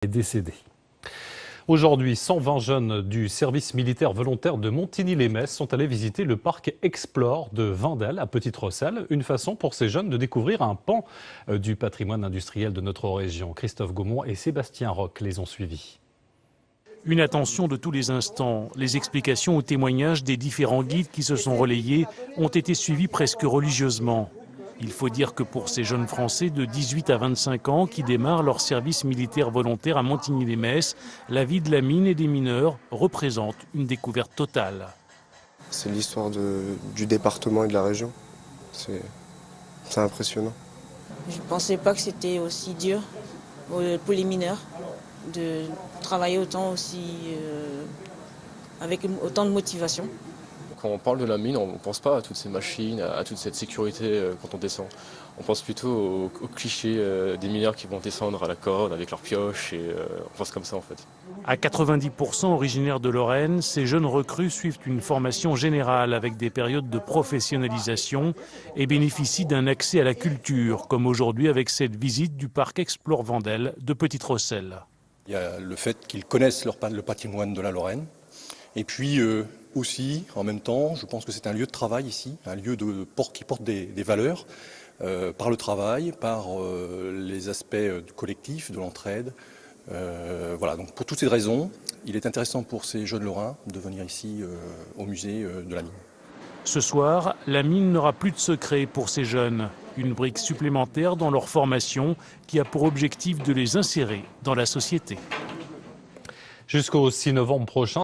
est décédé. Aujourd'hui, 120 jeunes du service militaire volontaire de Montigny-lès-Metz sont allés visiter le parc Explore de Wendel à Petite-Rosselle. Une façon pour ces jeunes de découvrir un pan du patrimoine industriel de notre région. Christophe Gaumont et Sébastien Roch les ont suivis. Une attention de tous les instants. Les explications ou témoignages des différents guides qui se sont relayés ont été suivis presque religieusement. Il faut dire que pour ces jeunes Français de 18 à 25 ans qui démarrent leur service militaire volontaire à Montigny-lès-Metz, la vie de la mine et des mineurs représente une découverte totale. C'est l'histoire du département et de la région. C'est impressionnant. Je ne pensais pas que c'était aussi dur pour les mineurs de travailler autant aussi avec autant de motivation. Quand on parle de la mine, on ne pense pas à toutes ces machines, à toute cette sécurité quand on descend. On pense plutôt au cliché des mineurs qui vont descendre à la corde avec leurs pioches et on pense comme ça en fait. À 90% originaires de Lorraine, ces jeunes recrues suivent une formation générale avec des périodes de professionnalisation et bénéficient d'un accès à la culture, comme aujourd'hui avec cette visite du parc Explore Wendel de Petite-Rosselle. Il y a le fait qu'ils connaissent le patrimoine de la Lorraine et puis aussi, en même temps, je pense que c'est un lieu de travail ici, un lieu qui porte des valeurs par le travail, par les aspects du collectif, de l'entraide. Voilà, donc pour toutes ces raisons, il est intéressant pour ces jeunes Lorrains de venir ici au musée de la mine. Ce soir, la mine n'aura plus de secret pour ces jeunes. Une brique supplémentaire dans leur formation qui a pour objectif de les insérer dans la société. Jusqu'au 6 novembre prochain.